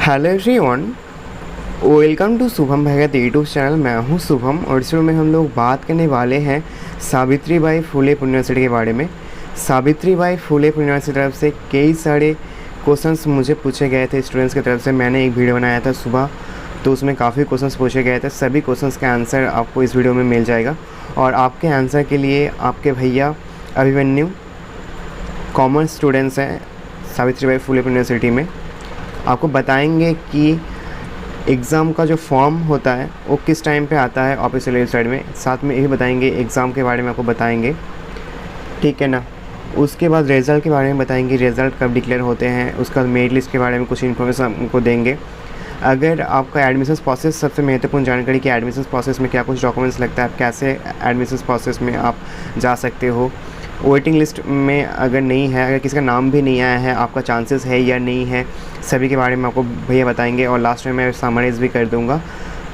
Hello everyone, welcome to Shubham Bhagat YouTube channel. मैं हूं शुभम और इस वीडियो में हम लोग बात करने वाले हैं सावित्रीबाई फुले यूनिवर्सिटी के बारे में। सावित्रीबाई फुले यूनिवर्सिटी की तरफ से कई सारे क्वेश्चंस मुझे पूछे गए थे स्टूडेंट्स की तरफ से। मैंने एक वीडियो बनाया था सुबह, तो उसमें काफ़ी क्वेश्चंस पूछे गए थे। सभी क्वेश्चंस का आंसर आपको इस वीडियो में मिल जाएगा और आपके आंसर के लिए आपके भैया अभिमन्यु कॉमर्स स्टूडेंट्स हैं सावित्रीबाई फुले यूनिवर्सिटी में, आपको बताएंगे कि एग्ज़ाम का जो फॉर्म होता है वो किस टाइम पे आता है ऑफिशियल वेबसाइट में। साथ में यही बताएंगे एग्ज़ाम के बारे में आपको बताएंगे, ठीक है ना। उसके बाद रिज़ल्ट के बारे में बताएंगे, रिज़ल्ट कब डिक्लेयर होते हैं। उसका मेरिट लिस्ट के बारे में कुछ इन्फॉर्मेशन आपको देंगे। अगर आपका एडमिशन प्रोसेस, सबसे महत्वपूर्ण जानकारी कि एडमिशन प्रोसेस में क्या कुछ डॉक्यूमेंट्स लगता है, आप कैसे एडमिशन प्रोसेस में आप जा सकते हो। वेटिंग लिस्ट में अगर नहीं है, अगर किसी का नाम भी नहीं आया है, आपका चांसेस है या नहीं है, सभी के बारे में आपको भैया बताएंगे। और लास्ट में मैं समराइज़ भी कर दूंगा।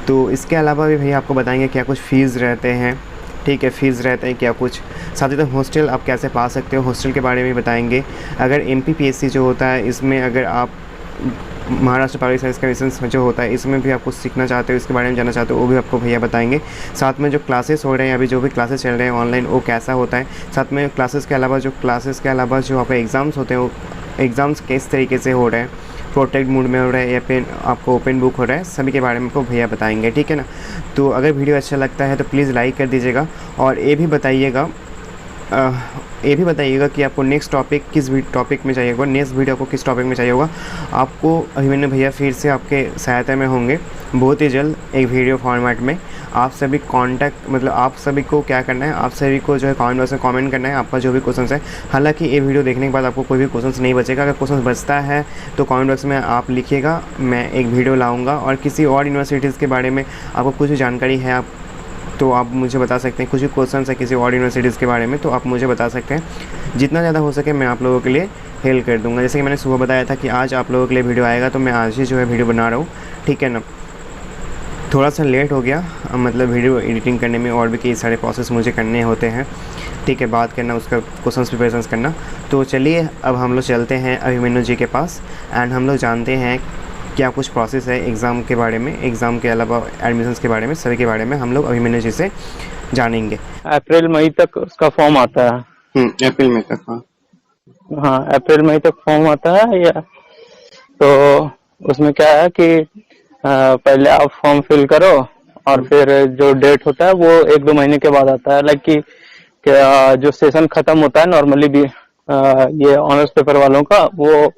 तो इसके अलावा भी भैया आपको बताएंगे क्या कुछ फ़ीस रहते हैं, ठीक है, फ़ीस रहते हैं क्या कुछ। साथ ही तो हॉस्टल आप कैसे पा सकते हो, हॉस्टल के बारे में बताएंगे। अगर MPPSC जो होता है, इसमें अगर आप महाराष्ट्र पब्लिक सर्विस कमीशन जो होता है, इसमें भी आप कुछ सीखना चाहते हो, इसके बारे में जानना चाहते हो, वो भी आपको भैया बताएंगे। साथ में जो क्लासेस हो रहे हैं, अभी जो भी क्लासेस चल रहे हैं ऑनलाइन, वो कैसा होता है। साथ में क्लासेस के अलावा जो आपके एग्ज़ाम्स होते हैं, वो एग्ज़ाम्स किस तरीके से हो रहे हैं, प्रोटेक्ट मोड में हो रहा है या फिर आपको ओपन बुक हो रहा है, सभी के बारे में आपको भैया बताएंगे, ठीक है ना। तो अगर वीडियो अच्छा लगता है तो प्लीज़ लाइक कर दीजिएगा और ये भी बताइएगा कि आपको नेक्स्ट टॉपिक किस टॉपिक में चाहिए होगा, नेक्स्ट वीडियो आपको किस टॉपिक में चाहिए होगा। आपको अभिमन्यु भैया फिर से आपके सहायता में होंगे बहुत ही जल्द एक वीडियो फॉर्मेट में। आप सभी आप सभी को क्या करना है, आप सभी को जो है कमेंट बॉक्स में कमेंट करना है आपका जो भी क्वेश्चन है। हालांकि ये वीडियो देखने के बाद आपको कोई भी क्वेश्चन नहीं बचेगा। अगर क्वेश्चन बचता है तो कमेंट बॉक्स में आप लिखिएगा, मैं एक वीडियो लाऊँगा। और किसी और यूनिवर्सिटीज़ के बारे में आपको कुछ भी जानकारी है तो आप मुझे बता सकते हैं। कुछ भी क्वेश्चन है किसी और यूनिवर्सिटीज़ के बारे में तो आप मुझे बता सकते हैं। जितना ज़्यादा हो सके मैं आप लोगों के लिए हेल्प कर दूंगा। जैसे कि मैंने सुबह बताया था कि आज आप लोगों के लिए वीडियो आएगा, तो मैं आज ही जो है वीडियो बना रहा हूँ, ठीक है ना। थोड़ा सा लेट हो गया, मतलब वीडियो एडिटिंग करने में और भी कई सारे प्रोसेस मुझे करने होते हैं, ठीक है, बात करना, उसका क्वेश्चन प्रिपरेशन करना। तो चलिए अब हम लोग चलते हैं अभिमन्यु जी के पास एंड हम लोग जानते हैं क्या कुछ प्रोसेस है एग्ज़ाम के बारे में, एग्ज़ाम के अलावा एडमिशन्स के बारे में, सभी के बारे में हम लोग अभिमन्यु जी से जानेंगे। अप्रैल मई तक उसका फॉर्म आता है। अप्रैल मई तक, हाँ हाँ, अप्रैल मई तक फॉर्म आता है। या तो उसमें क्या है कि पहले आप फॉर्म फिल करो और फिर जो डेट होता है वो 1-2 महीने के बाद आता है। लाइक कि जो सेशन खत्म होता है नॉर्मली भी ये ऑनर्स पेपर वालों का, वो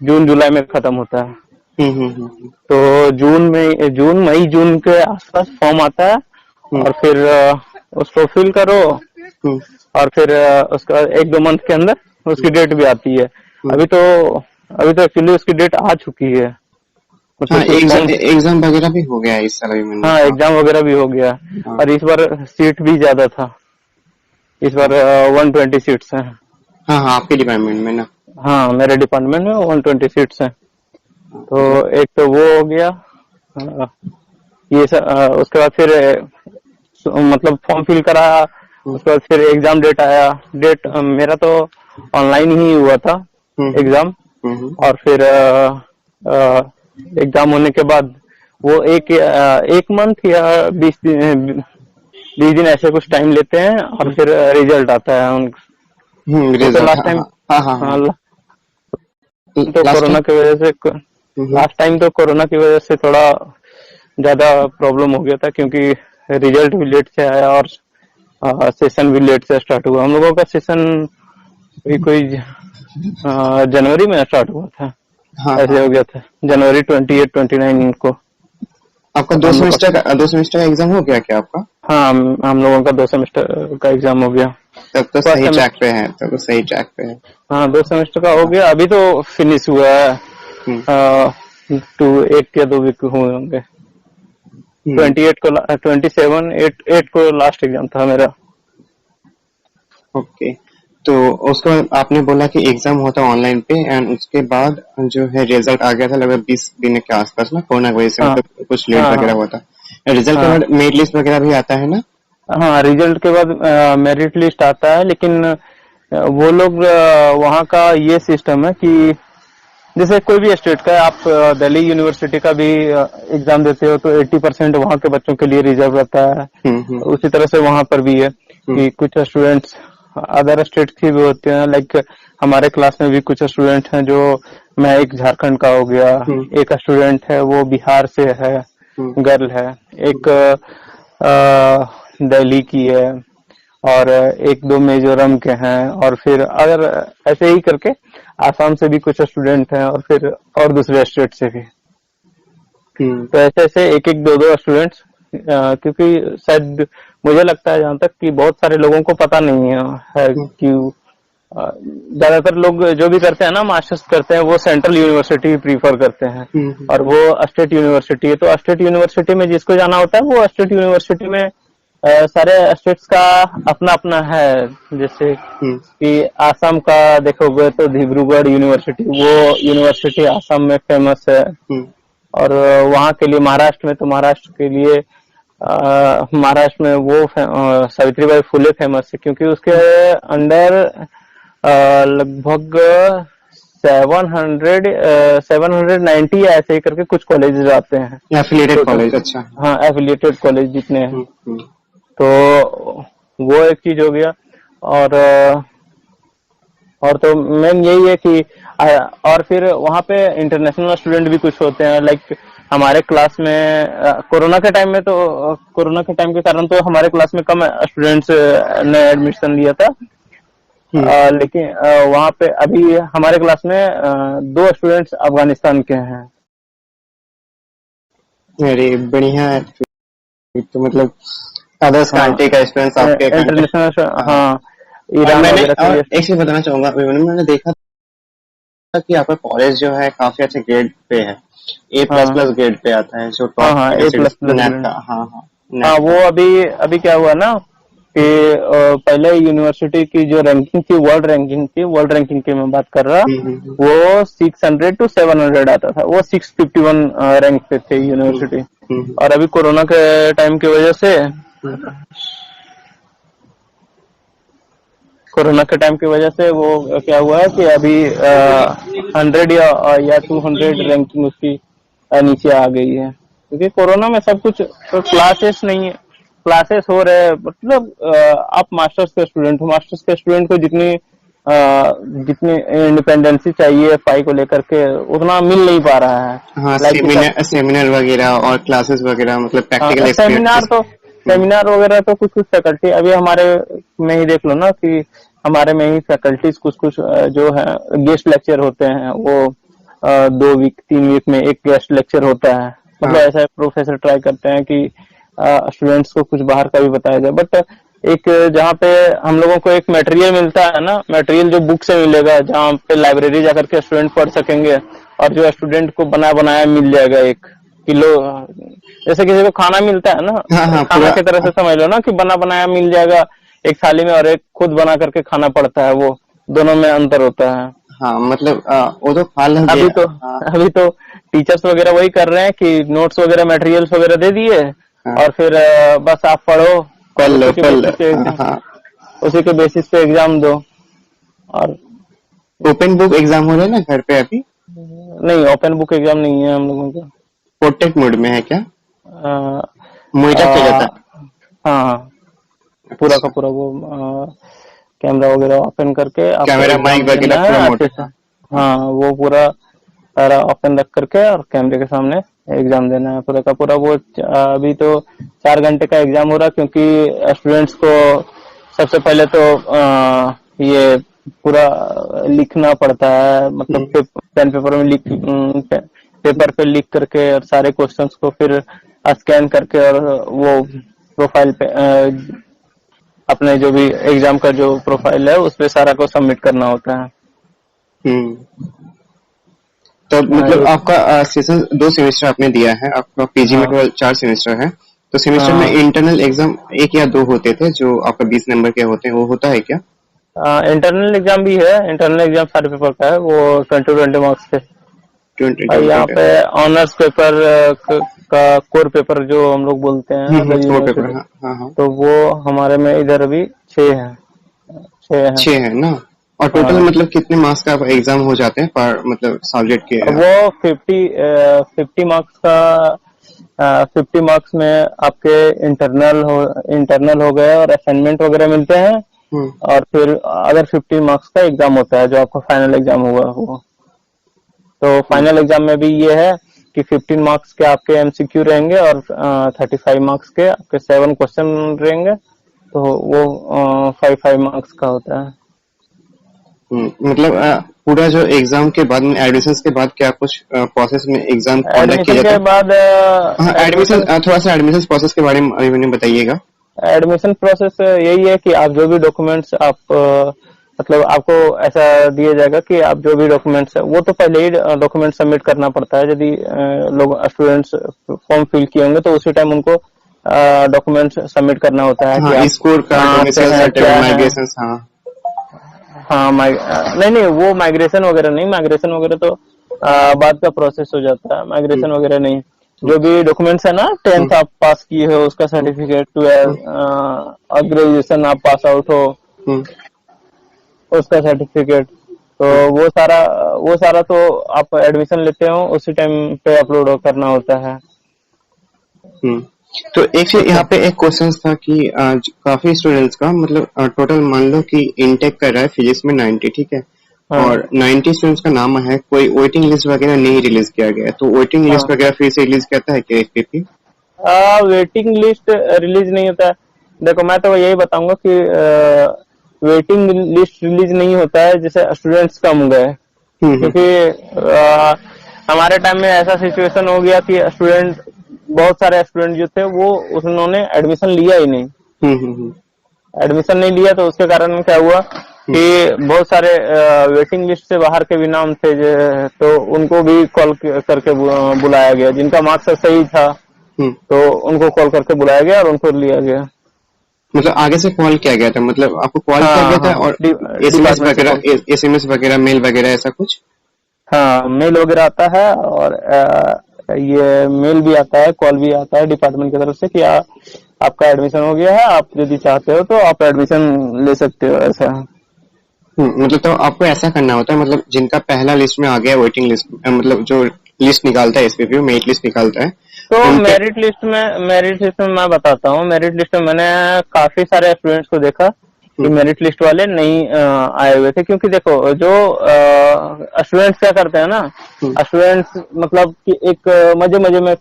जून जुलाई में खत्म होता है। तो जून के आसपास फॉर्म आता है और फिर उसको फिल करो और फिर उसका 1-2 मंथ के अंदर उसकी डेट भी आती है। अभी तो एक्चुअली उसकी डेट आ चुकी है। एग्जाम वगैरह भी हो गया है इस साल अभिमन्यु। हाँ, एग्जाम वगैरह भी हो गया। और इस बार सीट भी ज्यादा था। इस बार 120 सीट्स हैं। हाँ, आपके डिपार्टमेंट में ना? हाँ, मेरे डिपार्टमेंट में 120 सीट्स हैं। तो एक तो वो हो गया। ये उसके बाद फिर मतलब फॉर्म फिल करा, उसके बाद फिर एग्जाम डेट आया। डेट मेरा तो ऑनलाइन ही हुआ था एग्जाम। और फिर एग्जाम होने के बाद वो एक मंथ या 20 दिन ऐसे कुछ टाइम लेते हैं और फिर रिजल्ट आता है तो लास्ट टाइम तो कोरोना की वजह से लास्ट टाइम तो कोरोना की वजह से थोड़ा ज्यादा प्रॉब्लम हो गया था, क्योंकि रिजल्ट भी लेट से आया और सेशन भी लेट से स्टार्ट हुआ। हम लोगों का सेशन कोई जनवरी में स्टार्ट हुआ था। ऐसे हो गया था जनवरी 28-29 को। आपका 2 सेमेस्टर का एग्जाम हो गया क्या आपका? हाँ, हम लोगों का 2 सेमेस्टर का एग्जाम हो गया। तब तो सही ट्रैक पे है। हाँ, 2 सेमेस्टर का हो गया। अभी तो फिनिश हुआ है। 8 या 2 वीक हुए होंगे। 8 को लास्ट एग्जाम था मेरा। ओके, तो उसको आपने बोला कि एग्जाम होता ऑनलाइन पे एंड उसके बाद जो है रिजल्ट आ गया था लगभग 20 दिन के आसपास ना, कोरोना की वजह से मतलब कुछ लेट वगैरह हुआ था। रिजल्ट के बाद मेरिट लिस्ट वगैरह भी आता है ना? हाँ, रिजल्ट के बाद मेरिट लिस्ट आता है, लेकिन वो लोग वहाँ का ये सिस्टम है कि जैसे कोई भी स्टेट का आप दिल्ली यूनिवर्सिटी का भी एग्जाम देते हो तो 80% वहाँ के बच्चों के लिए रिजर्व रहता है। उसी तरह से वहाँ पर भी है कि कुछ स्टूडेंट्स अदर स्टेट की भी होते हैं। लाइक हमारे क्लास में भी कुछ स्टूडेंट हैं जो, मैं एक झारखंड का हो गया, एक स्टूडेंट है वो बिहार से है, गर्ल है, एक दिल्ली की है, और एक दो मिजोरम के हैं, और फिर अगर ऐसे ही करके आसाम से भी कुछ स्टूडेंट हैं, और फिर और दूसरे स्टेट से भी। तो ऐसे ऐसे एक एक दो दो स्टूडेंट्स, क्योंकि शायद मुझे लगता है जहाँ तक कि बहुत सारे लोगों को पता नहीं है कि ज्यादातर लोग जो भी करते हैं ना, मास्टर्स करते हैं, वो सेंट्रल यूनिवर्सिटी प्रीफर करते हैं, और वो स्टेट यूनिवर्सिटी है। तो स्टेट यूनिवर्सिटी में जिसको जाना होता है वो स्टेट यूनिवर्सिटी में सारे स्टेट्स का अपना अपना है। जैसे कि आसाम का देखोगे तो डिब्रूगढ़ यूनिवर्सिटी, वो यूनिवर्सिटी आसाम में फेमस है। और वहाँ के लिए महाराष्ट्र में, तो महाराष्ट्र के लिए महाराष्ट्र में वो सावित्रीबाई फुले फेमस है, क्योंकि उसके अंडर लगभग 790 ऐसे ही करके कुछ कॉलेजेस आते हैं, एफिलिएटेड कॉलेज। अच्छा, हाँ, एफिलिएटेड कॉलेज जितने हैं। तो वो एक चीज हो गया। और तो मेन यही है कि और फिर वहाँ पे इंटरनेशनल स्टूडेंट भी कुछ होते हैं। लाइक हमारे क्लास में कोरोना के टाइम में, तो कोरोना के टाइम के कारण तो हमारे क्लास में कम स्टूडेंट्स ने एडमिशन लिया था। लेकिन वहाँ पे अभी हमारे क्लास में 2 स्टूडेंट्स अफगानिस्तान के हैं। अरे बढ़िया है। तो मतलब अदर्स कंट्री का स्टूडेंट्स आपके इंटरनेशनल, हाँ, ईरान मैंने वगैरह और एक चीज बताना चाहूंगा, मैंने देखा था कि आपका कॉलेज जो है काफी अच्छे ग्रेड पे है, A++ ग्रेड पे आता है, जो टॉप नेट का। हाँ, वो अभी क्या हुआ ना कि पहले यूनिवर्सिटी की जो रैंकिंग थी, वर्ल्ड रैंकिंग की मैं बात कर रहा, वो 600 to 700 आता था। वो 651 रैंक पे थे यूनिवर्सिटी। और अभी कोरोना के टाइम की वजह से वो क्या हुआ है कि अभी 100 या 200 रैंकिंग उसकी नीचे आ गई है, क्योंकि कोरोना में सब कुछ, तो क्लासेस नहीं है, क्लासेस हो रहे हैं। मतलब आप मास्टर्स के स्टूडेंट हो, मास्टर्स के स्टूडेंट को जितनी इंडिपेंडेंसी चाहिए पढ़ाई को लेकर के, उतना मिल नहीं पा रहा है। हाँ, सेमिनार वगैरह और क्लासेस वगैरह, मतलब प्रैक्टिकल सेमिनार वगैरह तो कुछ फैकल्टी, अभी हमारे में ही देख लो ना कि हमारे में ही फैकल्टीज कुछ जो है गेस्ट लेक्चर होते हैं, वो 2 वीक 3 वीक में एक गेस्ट लेक्चर होता है। मतलब ऐसा प्रोफेसर ट्राई करते हैं कि स्टूडेंट्स को कुछ बाहर का भी बताया जाए। बट एक जहाँ पे हम लोगों को एक मटेरियल मिलता है ना, मटेरियल जो बुक से मिलेगा, जहाँ पे लाइब्रेरी जाकर के स्टूडेंट पढ़ सकेंगे, और जो स्टूडेंट को बनाया मिल जाएगा 1 किलो, जैसे किसी को खाना मिलता है ना, खाना की तरह से समझ लो ना कि बनाया मिल जाएगा एक थाली में, और एक खुद बना करके खाना पड़ता है, वो दोनों में अंतर होता है। हाँ, मतलब वो तो अभी तो टीचर्स वगैरह वही कर रहे हैं कि नोट्स वगैरह मटेरियल्स वगैरह दे दिए, और फिर बस आप पढ़ो, उसी के बेसिस पे एग्जाम दो। और ओपन बुक एग्जाम हो रहा है ना घर पे अभी? नहीं, ओपन बुक एग्जाम नहीं है हम लोगों का। पोर्ट्रेट मोड में है क्या? मॉनिटर किया जाता है? हाँ, पूरा का पूरा वो कैमरा वगैरह ओपन करके, कैमरा माइक वगैरह पूरा मोड। हाँ, वो पूरा सारा ओपन रख करके और कैमरे के सामने एग्जाम देना है पूरा का पूरा। वो अभी तो 4 घंटे का एग्जाम हो रहा, क्योंकि स्टूडेंट्स को सबसे पहले तो ये पूरा लिखना पड़ता है, मतलब पेन पेपर में पेपर पे लिख करके, और सारे क्वेश्चंस को फिर स्कैन करके, और वो प्रोफाइल पे अपने जो भी एग्जाम का जो प्रोफाइल है उस पे सारा को सबमिट करना होता है। तो मतलब आपका सेशन 2 सेमेस्टर आपने दिया है, आपका पीजी में 4 सेमेस्टर है, तो सेमेस्टर में इंटरनल एग्जाम 1 या 2 होते थे जो आपका 20 नंबर के होते हैं, वो होता है क्या? इंटरनल एग्जाम भी है, इंटरनल एग्जाम सारे पेपर का है, वो 20 मार्क्स पे। और यहाँ पे ऑनर्स पेपर का कोर पेपर जो हम लोग बोलते हैं, तो वो हमारे में इधर अभी 6 है। 6 है ना? और टोटल हाँ, मतलब कितने मार्क्स का एग्जाम हो जाते हैं पर मतलब सब्जेक्ट के? वो 50 मार्क्स का 50 मार्क्स में आपके इंटरनल हो गए और असाइनमेंट वगैरह मिलते हैं। हम्म। और फिर अगर 50 मार्क्स का एग्जाम होता है जो आपका फाइनल एग्जाम हुआ वो, तो हम्म। फाइनल एग्जाम में भी ये है कि 15 मार्क्स के आपके एमसीक्यू रहेंगे और 35 मार्क्स के आपके 7 क्वेश्चन रहेंगे, तो वो 5 मार्क्स का होता है। मतलब पूरा जो एग्जाम के बाद में एडमिशन के बाद क्या कुछ प्रोसेस में एग्जाम कंडक्ट किया एडमिशन जाता के है? बाद हाँ, एडमिशन एडमिशन थोड़ा सा एडमिशन प्रोसेस के बारे में अभी मैंने बताइएगा। एडमिशन प्रोसेस यही है कि आप जो भी डॉक्यूमेंट्स आप मतलब आपको ऐसा दिया जाएगा कि आप जो भी डॉक्यूमेंट्स है वो तो पहले ही डॉक्यूमेंट सबमिट करना पड़ता है। यदि लोग स्टूडेंट्स फॉर्म फिल किए होंगे तो उसी टाइम उनको डॉक्यूमेंट्स सबमिट करना होता है कि हाँ, आप स्कोर कार्ड, कहाँ से डोमिसाइल हैं सर्टिफिकेट, क्या है। माइग्रेशन। हाँ। हाँ नहीं नहीं, वो माइग्रेशन वगैरह नहीं, माइग्रेशन वगैरह तो बाद का प्रोसेस हो जाता है, हम्म। माइग्रेशन वगैरह नहीं। हम्म। जो भी डॉक्यूमेंट्स है ना, हम्म। 10th आप पास किए हो उसका हम्म। सर्टिफिकेट, 12 हम्म। और ग्रेजुएशन आप पास आउट हो हम्म। उसका सर्टिफिकेट, तो हम्म। वो सारा तो आप एडमिशन लेते हो उसी टाइम पे अपलोड करना होता है। हम्म। तो एक चीज उसका यहाँ पे एक क्वेश्चन था कि काफी स्टूडेंट्स का मतलब टोटल मान लो कि इनटेक कर रहा है फिजिक्स में 90, ठीक है, हाँ और 90 स्टूडेंट्स का नाम है, कोई वेटिंग लिस्ट वगैरह नहीं रिलीज किया गया है, तो वेटिंग लिस्ट हाँ। वगैरह फिर से रिलीज करता है क्या एसपीपी? वेटिंग लिस्ट रिलीज नहीं होता है। देखो मैं तो यही बताऊंगा कि वेटिंग लिस्ट रिलीज नहीं होता है जैसे स्टूडेंट्स कम गए, हम्म। क्योंकि हमारे टाइम में ऐसा सिचुएशन हो गया कि स्टूडेंट, बहुत सारे स्टूडेंट जो थे वो उन्होंने एडमिशन लिया ही नहीं। हम्म। हम्म। एडमिशन नहीं लिया तो उसके कारण क्या हुआ हम्म। कि बहुत सारे वेटिंग लिस्ट से बाहर के भी नाम थे तो उनको भी कॉल करके बुलाया गया, जिनका मार्क्स सही था हम्म। तो उनको कॉल करके बुलाया गया और उनको लिया गया। मतलब आगे से कॉल किया गया था, मतलब आपको कॉल किया हाँ गया था हाँ, और एसएमएस डिपार्टमेंट से कॉल। वगैरह, एसएमएस वगैरह, मेल वगैरह ऐसा कुछ? हाँ, मेल वगैरह आता है और ये मेल भी आता है, कॉल भी आता है डिपार्टमेंट की तरफ से कि आपका एडमिशन हो गया है, आप यदि चाहते हो तो आप एडमिशन ले सकते हो, ऐसा। मतलब तो आपको ऐसा करना होता है, मतलब जिनका पहला लिस्ट में आ गया वेटिंग लिस्ट, मतलब जो लिस्ट निकालता है एसपीपी, मेरिट लिस्ट निकालता है तो उनके। मेरिट लिस्ट में मैं बताता हूँ। मेरिट लिस्ट में मैंने काफी सारे स्टूडेंट्स को देखा कि हम्म। मेरिट लिस्ट वाले नहीं आए हुए थे, क्योंकि देखो जो स्टूडेंट्स क्या करते हैं ना, हम्म। स्टूडेंट्स मतलब कि एक मजे मजे में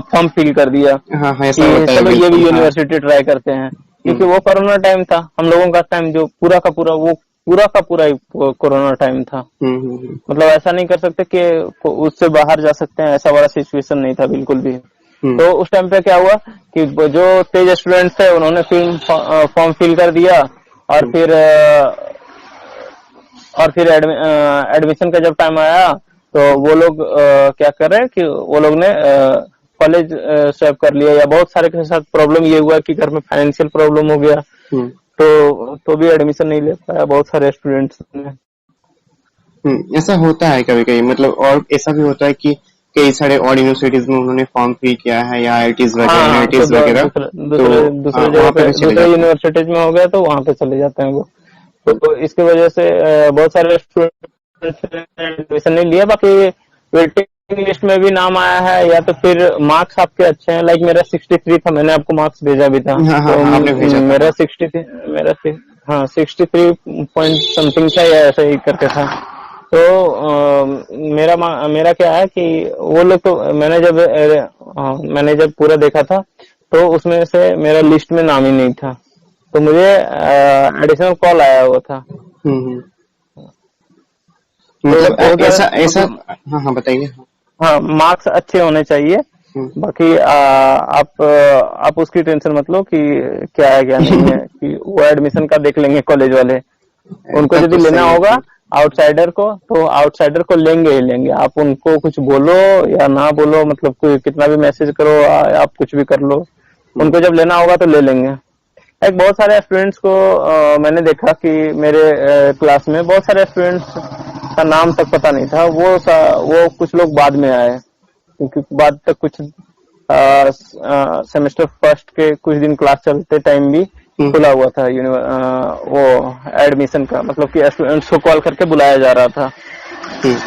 फॉर्म फिल कर दिया हाँ हाँ, ऐसा कि होता है चलो ये बिल्कुल, भी हाँ। यूनिवर्सिटी ट्राई करते हैं, क्योंकि हम्म। वो कोरोना टाइम था। हम लोगों का टाइम जो पूरा का पूरा, वो पूरा का पूरा ही कोरोना टाइम था। हम्म। हम्म। मतलब ऐसा नहीं कर सकते कि उससे बाहर जा सकते हैं, ऐसा वाला सिचुएशन नहीं था बिल्कुल भी। हम्म। तो उस टाइम पे क्या हुआ कि जो तेज स्टूडेंट्स थे उन्होंने फॉर्म फिल कर दिया, और हम्म। फिर एडमिशन का जब टाइम आया तो वो लोग क्या कर रहे हैं कि वो लोग ने कॉलेज स्वेप कर लिया, या बहुत सारे के साथ प्रॉब्लम ये हुआ कि घर में फाइनेंशियल प्रॉब्लम हो गया, हम्म। तो भी एडमिशन नहीं ले पाया बहुत सारे स्टूडेंट्स ने। ऐसा होता है कभी कभी, मतलब और ऐसा भी होता है कि कई सारे और यूनिवर्सिटीज में उन्होंने फॉर्म फिल किया है या आईआईटीज वगैरह, हाँ, तो एनआईटीज वगैरह, दूसरे तो दूसरे दूसरे जगह वहां पे पे, भी चले दूसरे जाते हैं। यूनिवर्सिटीज में हो गया तो वहां पे चले जाते हैं वो। तो इसकी वजह से बहुत सारे स्टूडेंट्स ने एडमिशन नहीं लिया। बाकी वेटिंग लिस्ट में भी नाम आया है, या तो फिर मार्क्स आपके अच्छे हैं, लाइक मेरा 63 था, मैंने आपको मार्क्स भेजा भी था, हाँ हाँ तो हाँ, आपने भेजा था, मेरा हाँ। 60, मेरा हाँ 63 पॉइंट समथिंग था या ऐसा ही करके था। तो मेरा क्या है कि वो लोग तो मैंने जब पूरा देखा था तो उसमें से मेरा लिस्ट में नाम ही नहीं था, तो मुझे एडिशनल कॉल आया हुआ था। हम्म। तो मतलब बहुत ऐसा सारे ऐसा। मतलब, हाँ हाँ, बताइए। हाँ मार्क्स अच्छे होने चाहिए। हम्म। बाकी आप उसकी टेंशन मत लो कि क्या है क्या नहीं है, कि वो एडमिशन का देख लेंगे कॉलेज वाले। उनको तब यदि तो लेना सही है। होगा आउटसाइडर को, तो आउटसाइडर को लेंगे ही लेंगे। आप उनको कुछ बोलो या ना बोलो, मतलब कोई कितना भी मैसेज करो, आप कुछ भी कर लो, हम्म। उनको जब लेना होगा तो ले लेंगे। एक बहुत सारे स्टूडेंट्स को मैंने देखा कि मेरे क्लास में बहुत सारे स्टूडेंट्स का नाम तक पता नहीं था, वो कुछ लोग बाद में आए, क्योंकि बाद तक कुछ सेमेस्टर फर्स्ट के कुछ दिन क्लास चलते टाइम भी खुला हुआ था वो एडमिशन का, मतलब कि स्टूडेंट्स को कॉल करके बुलाया जा रहा था। हम्म।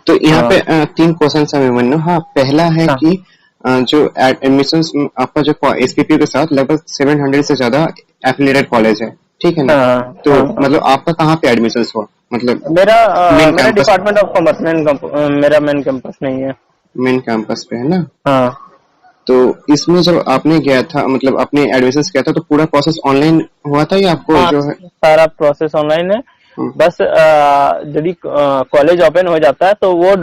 तो यहाँ हाँ पे 3 क्वेश्चन है अभिमन्यु। हाँ, पहला है हाँ कि जो एडमिशन आपका जो एसपीपी के साथ लगभग 700 से ज्यादा एफिलिएटेड कॉलेज है, ठीक है ना? हाँ तो हाँ। मतलब आपका कहाँ पे एडमिशन हुआ, मतलब मेन मेरा कैंपस? डिपार्टमेंट ऑफ कॉमर्स, मेरा मेन कैंपस नहीं है। मेन कैंपस पे है ना? हाँ तो इसमें जब आपने गया था, मतलब अपने एडमिशन किया था, तो पूरा प्रोसेस ऑनलाइन हुआ था या आपको हाँ, जो है? सारा प्रोसेस ऑनलाइन है। हम्म, बस यदि कॉलेज ओपन हो जाता है तो वो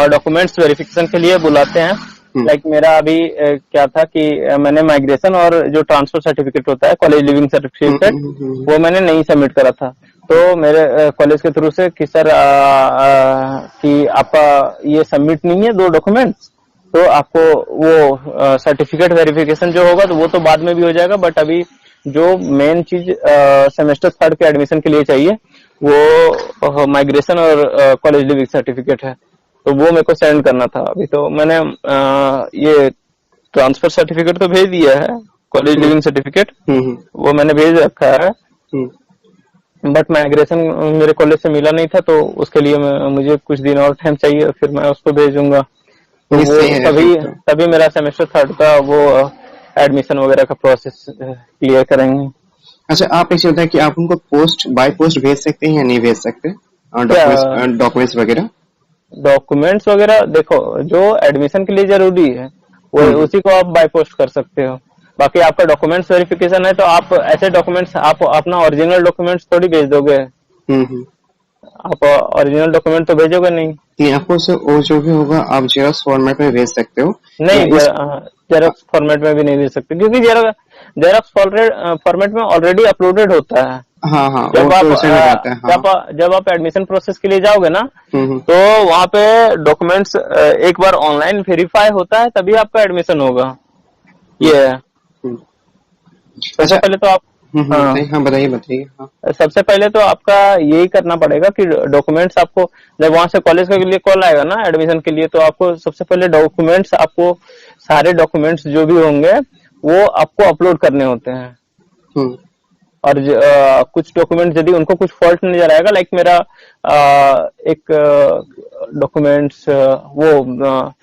डॉक्यूमेंट्स वेरिफिकेशन के लिए बुलाते हैं। हम्म, लाइक मेरा अभी क्या था कि मैंने माइग्रेशन और जो ट्रांसफर सर्टिफिकेट होता है, कॉलेज लिविंग हम्म, सर्टिफिकेट, हम्म, वो मैंने नहीं सबमिट करा था। तो मेरे कॉलेज के थ्रू से कि सर कि आपका ये सबमिट नहीं है 2 डॉक्यूमेंट्स, तो आपको वो सर्टिफिकेट वेरिफिकेशन जो होगा तो वो तो बाद में भी हो जाएगा, बट अभी जो मेन चीज सेमेस्टर 3 के एडमिशन के लिए चाहिए वो माइग्रेशन और कॉलेज लिविंग सर्टिफिकेट है। तो वो मेरे को सेंड करना था। अभी तो मैंने ये ट्रांसफर सर्टिफिकेट तो भेज दिया है, कॉलेज हम्म, लिविंग सर्टिफिकेट हम्म, वो मैंने भेज रखा है, हम्म, बट माइग्रेशन मेरे कॉलेज से मिला नहीं था, तो उसके लिए मुझे कुछ दिन और टाइम चाहिए, फिर मैं उसको भेजूंगा। तो नहीं, वो सही है फिर तभी तो। तभी मेरा सेमेस्टर 3 का वो एडमिशन वगैरह का प्रोसेस क्लियर करेंगे। अच्छा, आप ऐसे होता है कि आप उनको पोस्ट बाय पोस्ट भेज सकते हैं या नहीं भेज सकते, क्या डॉक्यूमेंट्स डॉक्यूमेंट्स वगैरह? डॉक्यूमेंट्स वगैरह, देखो जो एडमिशन के लिए जरूरी है वो हम्म, उसी को आप बाय पोस्ट कर सकते हो। बाकी आपका डॉक्यूमेंट्स वेरिफिकेशन है तो आप ऐसे डॉक्यूमेंट्स, आप अपना ओरिजिनल डॉक्यूमेंट्स थोड़ी भेज दोगे। हम्म। आप ओरिजिनल डॉक्यूमेंट तो भेजोगे नहीं। नहीं, आपको उसे वो जो भी होगा आप जेरॉक्स फॉर्मेट में भेज सकते हो, या नहीं, इस जेरॉक्स फॉर्मेट में भी नहीं भेज सकते, क्योंकि जेरॉक्स फॉर्मेट में ऑलरेडी अपलोडेड होता है। हाँ हाँ, वो जब आप तो उसे में रहता है, हाँ। जब आप एडमिशन प्रोसेस के लिए जाओगे ना, हम्म, तो वहाँ पे डॉक्यूमेंट्स एक बार ऑनलाइन वेरीफाई होता है, तभी आपका एडमिशन होगा। हम्म, ये है। हम्म। अच्छा। सबसे पहले तो आप हाँ बताइए, हाँ बताइए बताइए, हाँ। सबसे पहले तो आपका यही करना पड़ेगा कि डॉक्यूमेंट्स आपको, जब वहां से कॉलेज के लिए कॉल आएगा ना एडमिशन के लिए, तो आपको सबसे पहले डॉक्यूमेंट्स, आपको सारे डॉक्यूमेंट्स जो भी होंगे वो आपको अपलोड करने होते हैं। हम्म, और कुछ डॉक्यूमेंट यदि उनको कुछ फॉल्ट नजर आएगा, लाइक मेरा एक डॉक्यूमेंट्स वो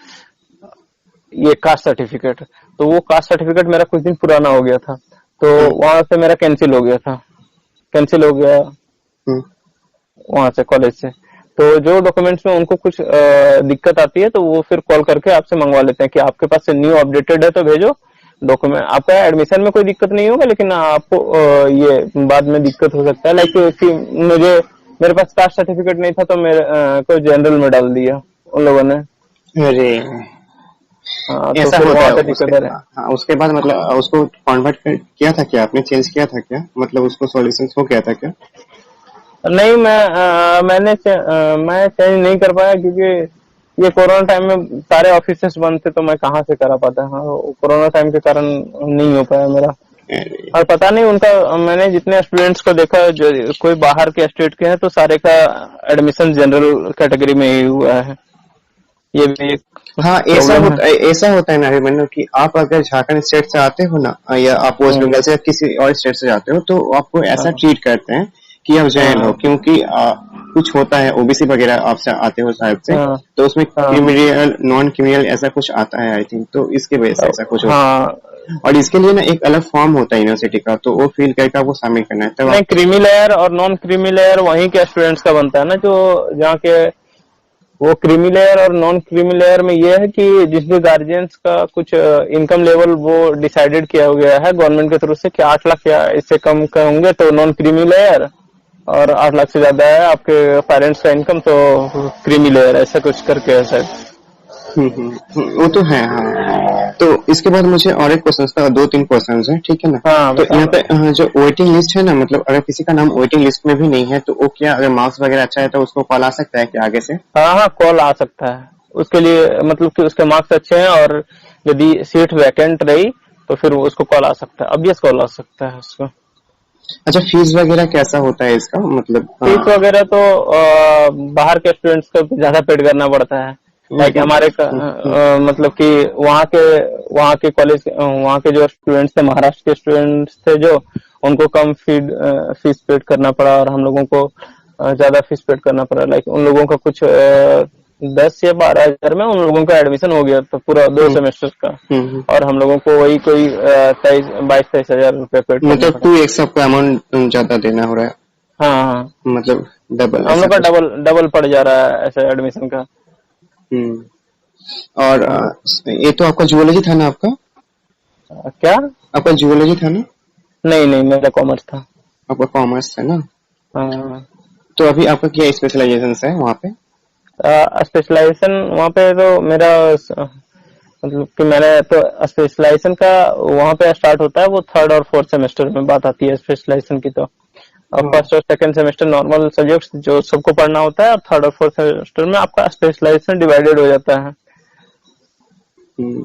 ये कास्ट सर्टिफिकेट, तो वो कास्ट सर्टिफिकेट मेरा कुछ दिन पुराना हो गया था, तो हम्म, वहां से मेरा कैंसिल हो गया था, कैंसिल हो गया हम्म, वहां से कॉलेज से। तो जो डॉक्यूमेंट्स में उनको कुछ दिक्कत आती है तो वो फिर कॉल करके आपसे मंगवा लेते हैं कि आपके पास से न्यू अपडेटेड है तो भेजो डॉक्यूमेंट। आपका एडमिशन में कोई दिक्कत नहीं होगा, लेकिन आपको ये बाद में दिक्कत हो सकता है, लाइक कि मेरे पास कास्ट सर्टिफिकेट नहीं था तो मेरे को जनरल में डाल दिया उन लोगों ने। अरे, हाँ, तो ऐसा फिर होता वहां है पे उसके? दिक्कत है। हाँ हाँ, उसके बाद मतलब उसको कन्वर्ट किया था क्या आपने, चेंज किया था क्या, मतलब उसको सॉल्यूशन हो गया था क्या? नहीं, मैं चेंज नहीं कर पाया, क्योंकि ये कोरोना टाइम में सारे ऑफिसेस बंद थे, तो मैं कहाँ से करा पाता। हाँ, कोरोना टाइम के कारण नहीं हो पाया मेरा। अरे, और पता नहीं उनका, मैंने जितने स्टूडेंट्स को देखा जो कोई बाहर के स्टेट के हैं, तो सारे का एडमिशन जनरल कैटेगरी में ही हुआ है। ये भी एक हाँ, प्रॉब्लम है। ऐसा होता है ना अभिमन्यु कि आप अगर झारखंड स्टेट से आते हो ना, या आप वेस्ट हम्म, बंगाल से या किसी और स्टेट से जाते हो, तो आपको ऐसा हाँ ट्रीट करते हैं कि आप जॉइन हो, हाँ क्योंकि कुछ होता है ओबीसी वगैरह आपसे आते हो शायद से, हाँ तो उसमें हाँ क्रिमिनल नॉन क्रिमिनल ऐसा कुछ आता है आई थिंक, तो इसके वजह से ऐसा कुछ होता हाँ। है। और इसके लिए ना एक अलग फॉर्म होता है यूनिवर्सिटी का, तो वो फिल करके आपको सबमिट करना है, तब नहीं, आप। क्रीमी लेयर और नॉन क्रीमी लेयर वहीं के स्टूडेंट्स का बनता है ना, जो जहाँ के वो क्रीमी लेयर और नॉन क्रीमी लेयर में ये है कि जिसके गार्जियंस का कुछ इनकम लेवल वो डिसाइडेड किया गया है गवर्नमेंट के थ्रू से कि 8 लाख या इससे कम का होंगे तो नॉन क्रीमी लेयर, और 8 लाख से ज्यादा है आपके पेरेंट्स का इनकम तो क्रीमी लेयर, ऐसा कुछ करके है सर। वो तो है, हाँ। तो इसके बाद मुझे और एक क्वेश्चन था, 2-3 क्वेश्चन है, ठीक है ना? हाँ तो यहाँ बताओ। पे जो वेटिंग लिस्ट है ना, मतलब अगर किसी का नाम वेटिंग लिस्ट में भी नहीं है, तो वो क्या, अगर मार्क्स वगैरह अच्छा है तो उसको कॉल आ सकता है क्या आगे से? हाँ हाँ, कॉल आ सकता है उसके लिए, मतलब कि उसके मार्क्स अच्छे हैं और यदि सीट वैकेंट रही तो फिर उसको कॉल आ सकता है, ऑब्वियस कॉल आ सकता है उसको। अच्छा, फीस वगैरह कैसा होता है इसका, मतलब फीस वगैरह तो बाहर के स्टूडेंट्स को ज्यादा पेड करना पड़ता है। लाइक हमारे मतलब कि वहाँ के कॉलेज, वहाँ के जो स्टूडेंट्स थे, महाराष्ट्र के स्टूडेंट्स थे जो, उनको कम फीस पेड करना पड़ा और हम लोगों को ज्यादा फीस पेड करना पड़ा। लाइक उन लोगों का कुछ 10 या 12 हजार में उन लोगों का एडमिशन हो गया था पूरा 2 सेमेस्टर का, और हम लोगों को वही कोई 22-23 हजार रुपये पेड करना मतलब पड़ा। 2x आपका अमाउंट ज्यादा देना हो रहा है, हाँ, मतलब डबल हम ऐसा लोग का कुछ। डबल पड़ जा रहा है ऐसे एडमिशन का। हम्म। और हाँ। ये तो आपका जूलॉजी था ना, आपका क्या? आपका जूलॉजी था ना? नहीं नहीं, मेरा कॉमर्स था। आपका कॉमर्स था ना? हाँ। तो अभी आपका क्या स्पेशलाइजेशन है वहाँ पे? स्पेशलाइजेशन वहाँ पे तो मेरा मतलब कि मैंने तो स्पेशलाइजेशन का वहाँ पे स्टार्ट होता है वो 3rd और 4th सेमेस्टर में बात आती है स्पेशलाइजेशन की। तो हाँ। 1st और 2nd सेमेस्टर नॉर्मल सब्जेक्ट्स जो सबको पढ़ना होता है, और 3rd और 4th सेमेस्टर में आपका स्पेशलाइजेशन डिवाइडेड हो जाता है। हम्म।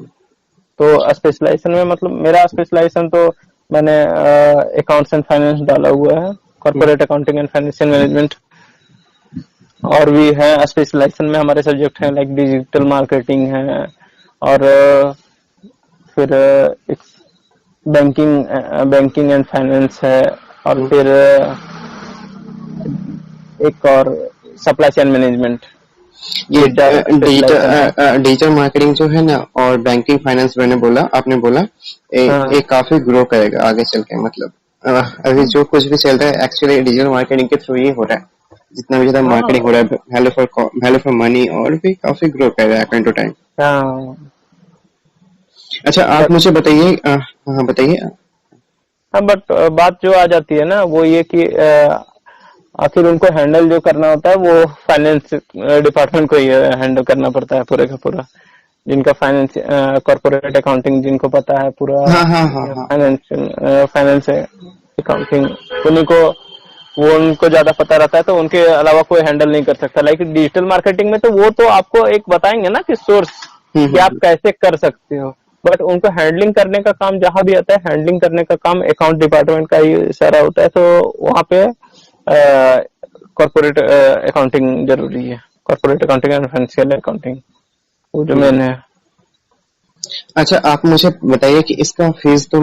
तो स्पेशलाइजेशन में मतलब मेरा स्पेशलाइजेशन तो मैंने अकाउंट्स एंड फाइनेंस डाला हुआ है, corporate accounting and financial management. और भी है स्पेशलाइजेशन में हमारे सब्जेक्ट हैं लाइक डिजिटल मार्केटिंग है, और फिर एक बैंकिंग एंड फाइनेंस है, और फिर एक और सप्लाई चेन मैनेजमेंट। ये ये 4 स्पेशलाइजेशन है। डिजिटल मार्केटिंग जो है ना, और बैंकिंग फाइनेंस आपने बोला हाँ ये काफी ग्रो करेगा आगे चल के, मतलब अभी जो कुछ भी चल रहा है एक्चुअली डिजिटल मार्केटिंग के थ्रू ही हो रहा है। जितना भी ज्यादा मार्केटिंग हो हाँ रहा है, वैल्यू फॉर मनी, और भी काफी ग्रो कर रहा है टाइम टू टाइम। हाँ। अच्छा, आप बट मुझे बताइए, हाँ बताइए। हाँ, बट बात जो आ जाती है ना वो ये कि आखिर उनको हैंडल जो करना होता है वो फाइनेंस डिपार्टमेंट को ही हैंडल करना पड़ता है पूरे का पूरा। जिनका फाइनेंस कॉर्पोरेट अकाउंटिंग जिनको पता है पूरा हाँ हाँ हाँ हाँ। फाइनेंस अकाउंटिंग, उन्हीं को वो उनको ज्यादा पता रहता है, तो उनके अलावा कोई हैंडल नहीं कर सकता। लाइक डिजिटल मार्केटिंग में तो वो तो आपको एक बताएंगे ना कि सोर्स कि आप हम्म। कैसे कर सकते हो, बट उनको हैंडलिंग करने का काम जहां भी आता है, हैंडलिंग करने का काम अकाउंट डिपार्टमेंट का ही सारा होता है। तो वहां पे कॉर्पोरेट अकाउंटिंग जरूरी है, corporate accounting and financial accounting वो जो मेन हम्म। है। अच्छा, आप मुझे बताइए कि इसका फीस तो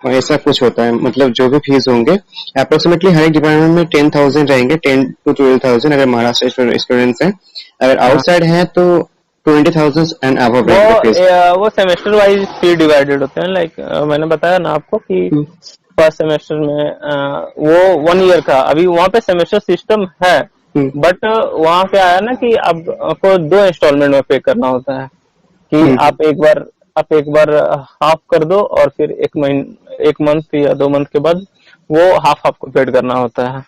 ऐसा कुछ होता है, मतलब जो भी फीस होंगे अप्रोक्सीमेटली हर एक डिपार्टमेंट में 10,000 रहेंगे, 10 to 12,000 अगर महाराष्ट्र स्टूडेंट्स हैं। अगर हाँ, आउटसाइड हैं तो 20,000 एंड अबव रहेंगे फीस। वो सेमेस्टर वाइज फी डिवाइडेड होते हैं। लाइक मैंने बताया ना आपको कि फर्स्ट सेमेस्टर में वो 1 ईयर का, अभी वहाँ पे सेमेस्टर सिस्टम है, बट वहाँ पे आया ना कि अब आपको 2 इंस्टॉलमेंट में पे करना होता है कि आप एक बार हाफ कर दो, और फिर 1 मंथ या 2 मंथ के बाद वो हाफ आपको पेड करना होता है।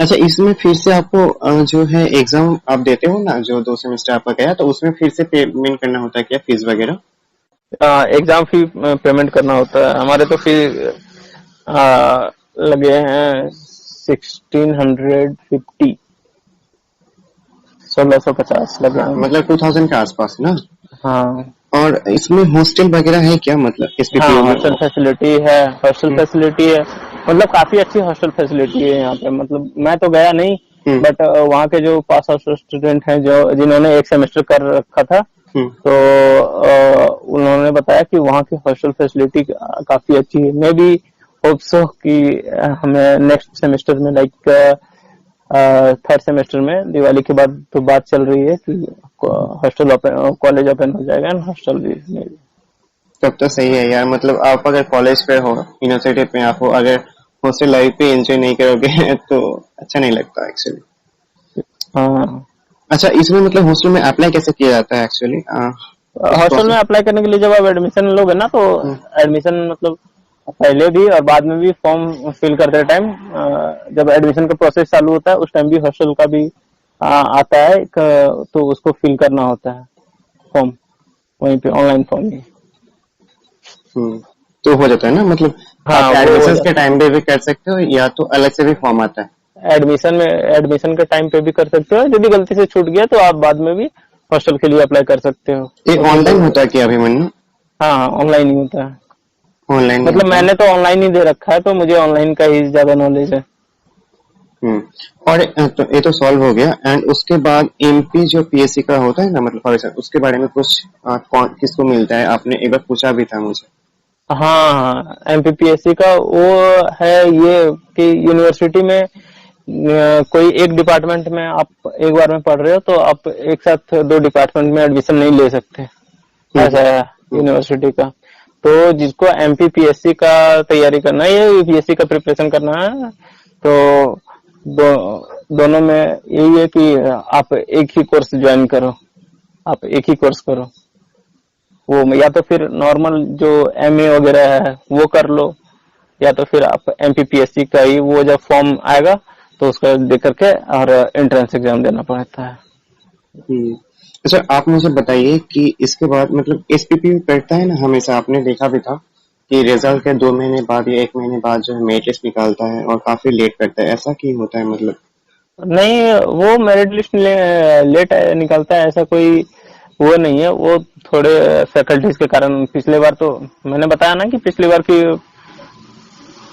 अच्छा, इसमें फिर से आपको जो है एग्जाम आप देते हो ना, जो 2 सेमेस्टर आपका गया, तो उसमें फिर से पेमेंट करना होता है क्या, फीस वगैरह? एग्जाम फी पेमेंट करना होता है। हमारे तो फी लगे हैं 1650, 1650 लगे हैं। मतलब 2000 के आसपास ना? हाँ और इसमें हॉस्टल वगैरह है क्या, मतलब हाँ, एसपीपीयू में? हॉस्टल फैसिलिटी है, हॉस्टल हम्म। फैसिलिटी है, मतलब काफी अच्छी हॉस्टल फैसिलिटी है यहाँ पे। मतलब मैं तो गया नहीं, हम्म। बट वहाँ के जो पास आउट स्टूडेंट हैं जो जिन्होंने एक सेमेस्टर कर रखा था, हम्म। तो उन्होंने बताया कि वहाँ की हॉस्टल फैसिलिटी काफी अच्छी है। मैं भी होप सो कि हमें नेक्स्ट सेमेस्टर में लाइक 3rd सेमेस्टर में दिवाली के बाद तो बात चल रही है कि हॉस्टल ओपन, कॉलेज ओपन हो जाएगा एंड हॉस्टल भी। तब तो सही है यार, मतलब आप अगर कॉलेज पे हो, यूनिवर्सिटी पे आप हो, अगर हॉस्टल लाइफ पे एंजॉय नहीं करोगे तो अच्छा नहीं लगता एक्चुअली। हाँ, अच्छा, इसमें मतलब हॉस्टल में अप्लाई कैसे किया जाता है एक्चुअली, कुछ हॉस्टल में प्रोसेस? अप्लाई करने के लिए जब आप एडमिशन लोगे ना, तो एडमिशन मतलब पहले भी और बाद में भी फॉर्म फिल करते टाइम, जब एडमिशन का प्रोसेस चालू होता है उस टाइम भी हॉस्टल का भी आता है एक, तो उसको फिल करना होता है फॉर्म, वहीं पे ऑनलाइन फॉर्म ही। तो हो जाता है ना, मतलब हाँ, आप वो हो एडमिशन के जाता टाइम पे भी कर सकते हो, या तो अलग से भी फॉर्म आता है? है। एडमिशन के टाइम पे भी कर सकते हो, यदि गलती से छूट गया तो आप बाद में भी हॉस्टल के लिए अप्लाई कर सकते हो। ये उसमें ऑनलाइन कोई, होता है क्या अभिमन्यु? हाँ ऑनलाइन ही होता है। ऑनलाइन नहीं मतलब होता है? मैंने तो ऑनलाइन ही दे रखा है, तो मुझे ऑनलाइन का ही ज्यादा नॉलेज है। हम्म। और तो ये तो सॉल्व हो गया, एंड उसके बाद एमपी जो पीएससी का होता है ना, मतलब फॉर एग्जाम्पल उसके बारे में कुछ कौन किसको मिलता है, आपने एक बार पूछा भी था मुझे। हाँ, एमपीपीएससी का वो है ये कि यूनिवर्सिटी में कोई एक डिपार्टमेंट में आप एक बार में पढ़ रहे हो तो आप एक साथ दो डिपार्टमेंट में एडमिशन नहीं ले सकते, ऐसा है यूनिवर्सिटी का। तो जिसको एमपीपीएससी का तैयारी करना है या यूपीएससी का प्रिपरेशन करना है तो दोनों में यही है कि आप एक ही कोर्स ज्वाइन करो, आप एक ही कोर्स करो। वो या तो फिर नॉर्मल जो एमए वगैरह है वो कर लो, या तो फिर आप एमपीपीएससी का ही वो जब फॉर्म आएगा तो उसका दे करके और एंट्रेंस एग्जाम देना पड़ता है। अच्छा, आप मुझे बताइए कि इसके बाद मतलब एसपीपी करता है ना, हमेशा आपने देखा भी था कि रिजल्ट के 2 महीने बाद या 1 महीने बाद जो है मेरिट लिस्ट निकालता है और काफी लेट करता है, ऐसा क्यों होता है मतलब? नहीं, वो मेरिट लिस्ट लेट निकलता है ऐसा कोई वो नहीं है, वो थोड़े फैकल्टीज के कारण। पिछले बार तो मैंने बताया ना कि पिछली बार की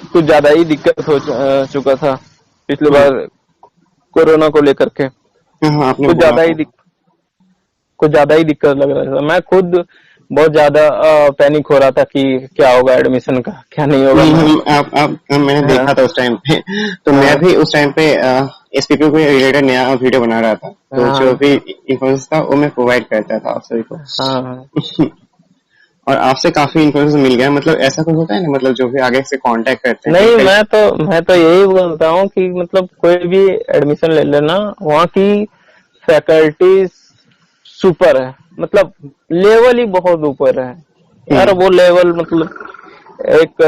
कुछ ज्यादा ही दिक्कत हो चुका था पिछली बार कोरोना को लेकर के। हाँ, आपने कुछ बोला ज्यादा ही था। कुछ ज्यादा ही दिक्कत लग रहा था। मैं खुद बहुत ज्यादा पैनिक हो रहा था कि क्या होगा एडमिशन का, क्या नहीं होगा। मैंने हाँ, देखा था उस टाइम पे। तो मैं हाँ, भी उस टाइम पे एसपीपी को रिलेटेड नया वीडियो बना रहा था, तो जो हाँ, भी इन्फॉर्मेशन था वो मैं प्रोवाइड करता था आप सभी हाँ। को। और आपसे काफी इन्फॉर्मेशन मिल गया। मतलब ऐसा कुछ होता है ना, मतलब जो भी आगे से कांटेक्ट करते हैं नहीं, कई। मैं तो यही बोलता हूँ कि मतलब कोई भी एडमिशन ले लेना, वहाँ की फैकल्टी सुपर है, मतलब लेवल ही बहुत ऊपर है यार। हम्म वो लेवल मतलब एक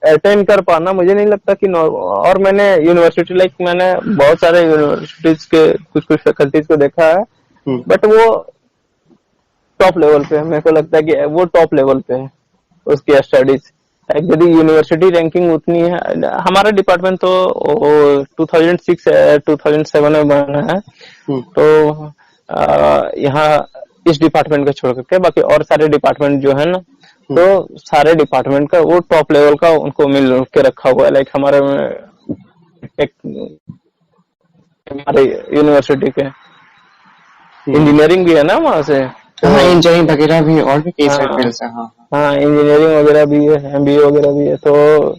अटेंड कर पाना मुझे नहीं लगता कि और मैंने यूनिवर्सिटी मैंने बहुत सारे यूनिवर्सिटीज के कुछ कुछ फैकल्टीज को देखा है, हम्म बट वो टॉप लेवल पे है। मेरे को लगता है कि वो टॉप लेवल पे है उसकी स्टडीज। यदि यूनिवर्सिटी रैंकिंग उतनी है, हमारा डिपार्टमेंट तो 2006 2007 में बना है, हम्म तो यहाँ इस डिपार्टमेंट को छोड़ करके बाकी और सारे डिपार्टमेंट जो है ना, हम्म तो सारे डिपार्टमेंट का वो टॉप लेवल का उनको मिल के रखा हुआ है। हमारे हमारे यूनिवर्सिटी के हम्म। इंजीनियरिंग भी है ना वहाँ से, तो हाँ, इंजीनियरिंग वगैरह भी और भी कई सारे हाँ, फील्ड्स हैं। हाँ हाँ इंजीनियरिंग वगैरह भी है, एमबीए वगैरह भी है। तो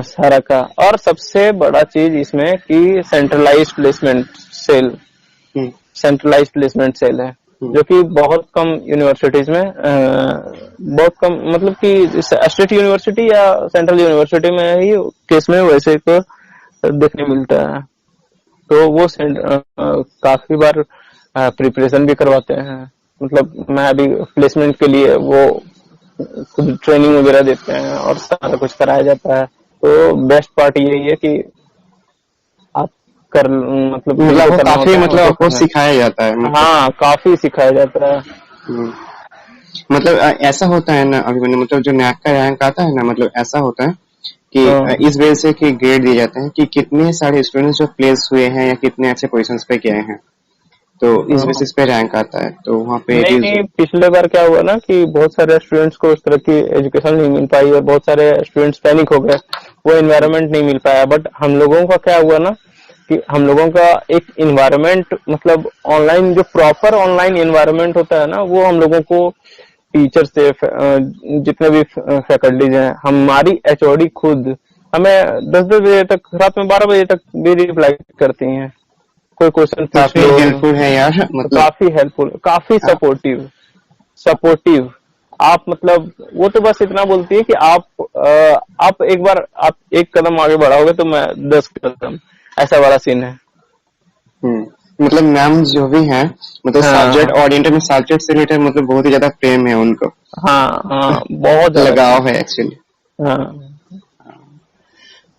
सारा का और सबसे बड़ा चीज इसमें कि सेल हम्म सेंट्रलाइज्ड प्लेसमेंट सेल है, हम्म जो कि बहुत कम यूनिवर्सिटीज में बहुत कम, मतलब कि स्टेट यूनिवर्सिटी या सेंट्रल यूनिवर्सिटी में ही केस में वैसे को देखने मिलता है। तो वो काफी बार प्रिपरेशन भी करवाते हैं। मतलब मैं अभी प्लेसमेंट के लिए वो खुद ट्रेनिंग वगैरह देते हैं और सारा कुछ कराया जाता है। तो बेस्ट पार्ट यही है कि आप कर मतलब मतलब जिनको वो करना काफी होता है मतलब उनको आपको करना सिखाया जाता है है। मतलब। हाँ, काफी सिखाया जाता है। हम्म, मतलब ऐसा होता है ना अभी मैंने मतलब जो नैक का रैंक आता है ना, मतलब ऐसा होता है कि हाँ, इस वजह से कि ग्रेड दिए जाते हैं कि कितने सारे स्टूडेंट्स जो प्लेस हुए हैं या कितने अच्छे पोजीशंस पे गए हैं, तो इस हाँ। बेसिस पे रैंक आता है। तो वहाँ पे नहीं, नहीं, पिछले बार क्या हुआ ना कि बहुत सारे स्टूडेंट्स को उस तरह की एजुकेशन नहीं मिल पाई और बहुत सारे स्टूडेंट्स पैनिक हो गए, वो एनवायरनमेंट नहीं मिल पाया। बट हम लोगों का क्या हुआ ना कि हम लोगों का एक इन्वायरमेंट, मतलब ऑनलाइन जो प्रॉपर ऑनलाइन इन्वायरमेंट होता है ना, वो हम लोगों को टीचर से जितने भी फैकल्टीज हैं, हमारी एचओडी खुद हमें 10-10 बजे तक, रात में 12 बजे तक भी रिप्लाई करती हैं। कोई क्वेश्चन पूछ काफी लो, हेल्पफुल है यार मतलब। काफी हेल्पफुल, काफी हाँ, सपोर्टिव सपोर्टिव। आप मतलब वो तो बस इतना बोलती है कि आप एक बार आप एक कदम आगे बढ़ाओगे तो मैं 10 कदम, ऐसा वाला सीन है। मतलब मैम जो भी हैं मतलब सब्जेक्ट हाँ, ओरिएंटेड में सब्जेक्ट से रिलेटेड मतलब बहुत ही ज्यादा प्रेम है उनको, हाँ, हाँ, बहुत ज्यादा लगाव है एक्चुअली। हाँ,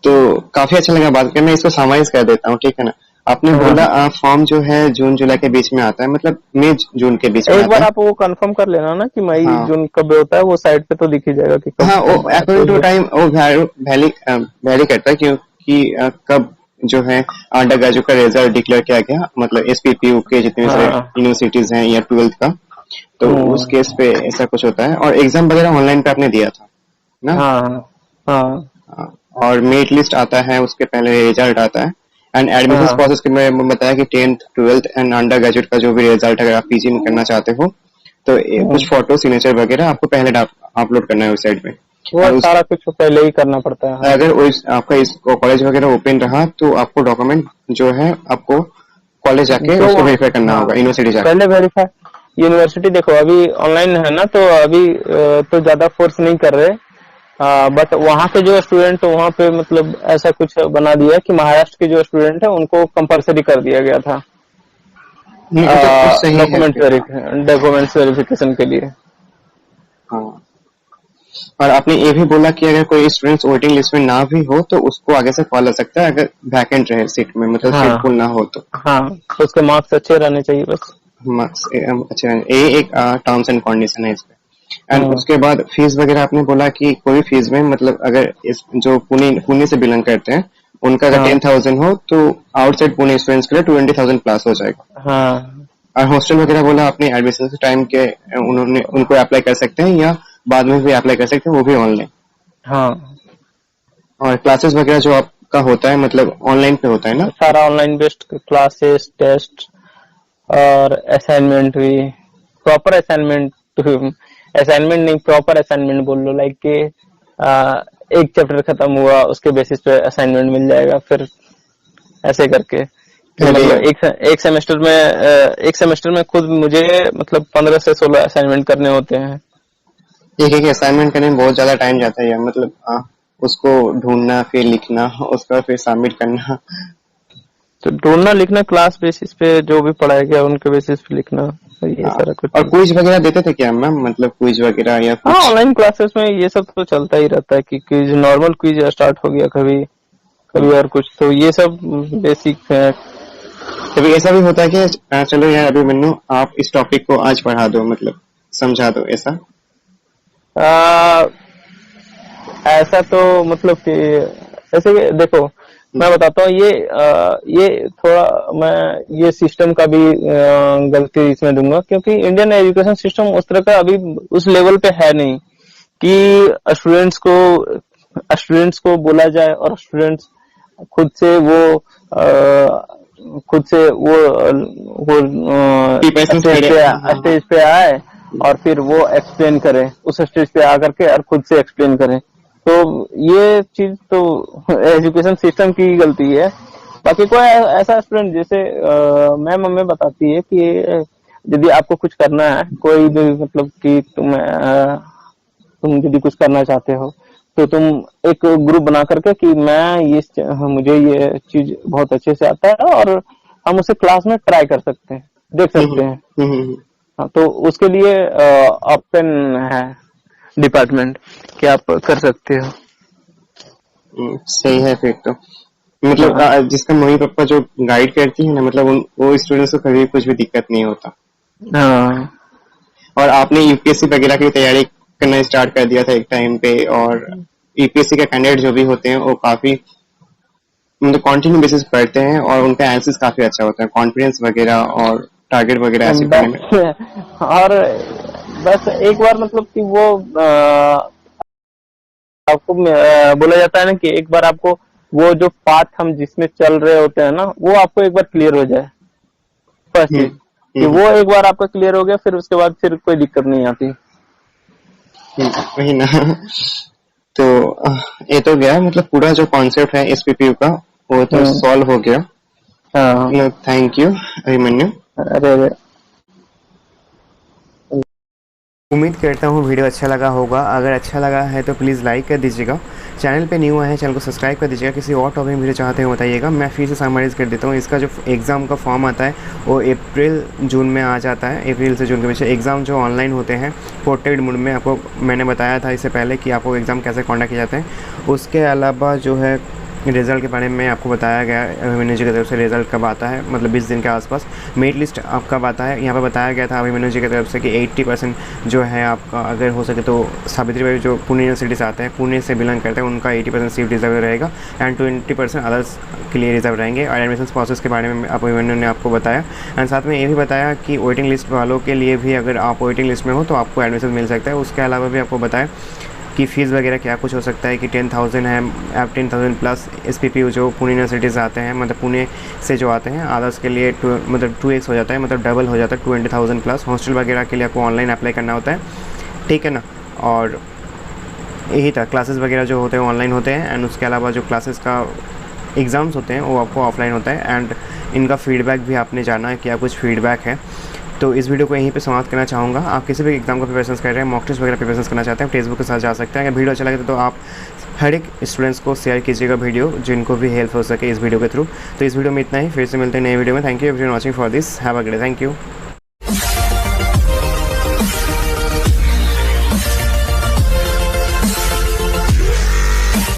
तो काफी अच्छा लगा बात करके। मैं इसको समराइज कर देता हूँ, ठीक है ना। आपने हाँ, बोला हाँ। फॉर्म जो है जून जुलाई के बीच में आता है, मतलब मई जून के बीच में एक आता बार है। आप वो कंफर्म कर लेना ना कि मई हाँ जून कब होता है, वो साइट पे तो दिख ही जाएगा कि कब हाँ, वो कब अकॉर्डिंग टू अप्रूव। टाइम वो वैली करता है, क्योंकि कब जो है अंडर ग्रेजुएट का रिजल्ट डिक्लेयर किया गया, मतलब एसपीपीयू के जितने सारे हाँ, यूनिवर्सिटीज हैं या 12th का, तो उस हम्म, केस पे ऐसा कुछ होता है। और एग्जाम वगैरह ऑनलाइन पे आपने दिया था ना। हाँ, हाँ, हाँ, और मेरिट लिस्ट आता है, उसके पहले रिजल्ट आता है। एंड एडमिशन हाँ, प्रोसेस के मैं बताया कि 10th 12th and under graduate का जो भी रिजल्ट, अगर आप पीजी में करना चाहते हो तो कुछ फोटो सिग्नेचर वगैरह आपको पहले अपलोड करना है वेबसाइट पे। वो और सारा कुछ पहले ही करना पड़ता है। हाँ। अगर आपका इस कॉलेज वगैरह ओपन रहा तो आपको डॉक्यूमेंट जो है आपको कॉलेज जाके जो उसको वेरीफाई करना हाँ होगा, यूनिवर्सिटी जाके। पहले वेरीफाई। यूनिवर्सिटी देखो अभी ऑनलाइन है ना, तो अभी तो ज्यादा फोर्स नहीं कर रहे। बट वहाँ के जो स्टूडेंट वहाँ पे मतलब ऐसा कुछ बना दिया कि महाराष्ट्र के जो स्टूडेंट है उनको कंपलसरी कर दिया गया था नहीं तो सही है फिर। डॉक्यूमेंट्स वेरिफिकेशन के लिए। हाँ, और आपने ये भी बोला कि अगर कोई स्टूडेंट वेटिंग लिस्ट में ना भी हो तो उसको आगे से कॉल आ सकता है अगर वैकेंट रहे सीट में, मतलब सीट हाँ फुल ना हो तो। हाँ, तो उसके मार्क्स अच्छे रहने चाहिए बस। मार्क्स अच्छा, ये एक टर्म्स एंड कंडीशन है इसमें। एंड हम्म। उसके बाद फीस वगैरह आपने बोला कि कोई फीस में मतलब अगर इस जो पुणे से बिलोंग करते हैं उनका अगर हाँ 10,000 हो तो आउटसाइड पुणे स्टूडेंट्स के लिए 20,000 प्लस हो जाएगा। हाँ और हॉस्टल वगैरह बोला आपने एडमिशन के टाइम के उन्होंने उनको अप्लाई कर सकते हैं या बाद में भी अप्लाई कर सकते हैं, वो भी ऑनलाइन। हाँ, और क्लासेस वगैरह जो आपका होता है मतलब ऑनलाइन पे होता है ना? सारा ऑनलाइन बेस्ड, क्लासेस, टेस्ट और असाइनमेंट भी। प्रॉपर असाइनमेंट, असाइनमेंट नहीं प्रॉपर असाइनमेंट बोल लो, लाइक के एक चैप्टर खत्म हुआ उसके बेसिस पे असाइनमेंट मिल जाएगा, फिर ऐसे करके कि अरे मतलब एक सेमेस्टर में खुद मुझे मतलब 15 से 16 असाइनमेंट करने होते हैं। एक एक असाइनमेंट करने में बहुत ज्यादा टाइम जाता है यार, मतलब उसको ढूंढना फिर लिखना उसका फिर सबमिट करना। तो ढूंढना लिखना क्लास बेसिस पे जो भी पढ़ाया गया उनके बेसिस पे लिखना, तो ये सारा कुछ और चलता है। क्विज वगैरह देते थे क्या मैम, मतलब क्विज वगैरह या हाँ, कुछ? ऑनलाइन क्लासेस में ये सब तो चलता ही रहता है कि क्विज, नॉर्मल क्विज स्टार्ट हो गया कभी कभी और कुछ, तो ये सब बेसिक है। कभी ऐसा भी होता है कि चलो यार अभी मन्नू आप इस टॉपिक को आज पढ़ा दो, मतलब समझा दो, ऐसा? आ, ऐसा तो मतलब कि ऐसे कि देखो मैं बताता हूँ, ये थोड़ा मैं ये सिस्टम का भी गलती इसमें दूंगा, क्योंकि इंडियन एजुकेशन सिस्टम उस तरह का अभी उस लेवल पे है नहीं कि स्टूडेंट्स को बोला जाए और स्टूडेंट्स खुद से वो प्रिपरेशन खड़े। स्टेज पे आए और फिर वो एक्सप्लेन करे, उस स्टेज पे आकर के और खुद से एक्सप्लेन करे। तो ये चीज तो एजुकेशन सिस्टम की गलती है। बाकी कोई ऐसा स्टूडेंट जैसे मैम हमें बताती है कि यदि आपको कुछ करना है, कोई भी मतलब कि तुम यदि कुछ करना चाहते हो तो तुम एक ग्रुप बना करके कि मुझे ये चीज बहुत अच्छे से आता है और हम उसे क्लास में ट्राई कर सकते हैं, देख सकते हैं। हाँ, तो उसके लिए ओपन है डिपार्टमेंट कि आप कर सकते हो। सही है फिर तो। मतलब हाँ जिसका मम्मी पापा जो गाइड करती है ना, मतलब वो स्टूडेंट्स को कभी कुछ भी दिक्कत नहीं होता। हाँ और आपने यूपीएससी वगैरह की तैयारी करना स्टार्ट कर दिया था एक टाइम पे, और यूपीएससी के कैंडिडेट जो भी होते हैं वो काफी मतलब कंटिन्यू बेसिस पढ़ते हैं और उनका आंसर्स काफी अच्छा होता है, कॉन्फिडेंस वगैरह और टारगेट वगैरह अचीव करने में। बस और बस एक बार मतलब कि वो आपको बोला जाता है ना कि एक बार आपको वो जो पाथ हम जिसमें चल रहे होते हैं ना, वो आपको एक बार क्लियर हो जाए, फर्स्ट हम्म चीज कि वो एक बार आपका क्लियर हो गया, फिर उसके बाद फिर कोई दिक्कत नहीं आती। वही ना। तो ये तो गया मतलब पूरा जो कॉन्सेप्ट है एसपीपीयू का वो तो हम्म। सॉल्व हो गया। हाँ। Thank you Abhimanyu. अरे अरे, उम्मीद करता हूँ वीडियो अच्छा लगा होगा। अगर अच्छा लगा है तो प्लीज़ लाइक कर दीजिएगा। चैनल पे न्यू आए हैं चैनल को सब्सक्राइब कर दीजिएगा। किसी और टॉपिक में वीडियो चाहते हैं बताइएगा, मैं फिर से समराइज़ कर देता हूँ। इसका जो एग्ज़ाम का फॉर्म आता है वो अप्रैल जून में आ जाता है, अप्रैल से जून के बीच एग्ज़ाम जो ऑनलाइन होते हैं पोर्ट्रेट मोड में। आपको मैंने बताया था इससे पहले कि आपको एग्ज़ाम कैसे कॉन्डक्ट किए जाते हैं। उसके अलावा जो है रिज़ल्ट के बारे में आपको बताया गया है अभिमन्यु जी की तरफ से, रिज़ल्ट कब आता है मतलब 20 दिन के आसपास। मेरिट लिस्ट आप कब आता है यहाँ पर बताया गया था अभिमन्यु जी की तरफ से कि 80% जो है आपका, अगर हो सके तो सावित्री बाई जो पुणे यूनिवर्सिटी से आते हैं, पुणे से बिलोंग करते हैं, उनका 80% सीट रिजर्व रहेगा एंड 20% अदर्स के लिए रिजर्व रहेंगे। और एडमिशन प्रोसेस के बारे में अभिमन्यु ने आपको बताया। एंड साथ में ये भी बताया कि वेटिंग लिस्ट वालों के लिए भी अगर आप वेटिंग लिस्ट में हो तो आपको एडमिशन मिल सकता है। उसके अलावा भी आपको बताया कि फ़ीस वगैरह क्या कुछ हो सकता है कि 10,000 है, आप 10,000 प्लस SPPU जो पुणे यूनिवर्सिटी से आते हैं, मतलब पुणे से जो आते हैं आदर्स के लिए मतलब 2x हो जाता है, मतलब डबल हो जाता है 20,000 प्लस। हॉस्टल वगैरह के लिए आपको ऑनलाइन अप्लाई करना होता है, ठीक है ना। और यही था, क्लासेस वगैरह जो होते हैं ऑनलाइन होते हैं, एंड उसके अलावा जो क्लासेस का एग्ज़ाम्स होते हैं वो आपको ऑफलाइन होता है। एंड इनका फीडबैक भी आपने जाना है, क्या कुछ फीडबैक है। तो इस वीडियो को यहीं पे समाप्त करना चाहूँगा। आप किसी भी एग्जाम का प्रिपरेशन कर रहे हैं, मॉक टेस्ट वगैरह प्रिपरेशन करना चाहते हैं, फेसबुक के साथ जा सकते हैं। अगर वीडियो अच्छा लगे तो आप हर एक स्टूडेंट्स को शेयर कीजिएगा वीडियो, जिनको भी हेल्प हो सके इस वीडियो के थ्रू। तो इस वीडियो में इतना ही, फिर से मिलते हैं नए वीडियो में। Thank you everyone watching for this, have a great day, thank you.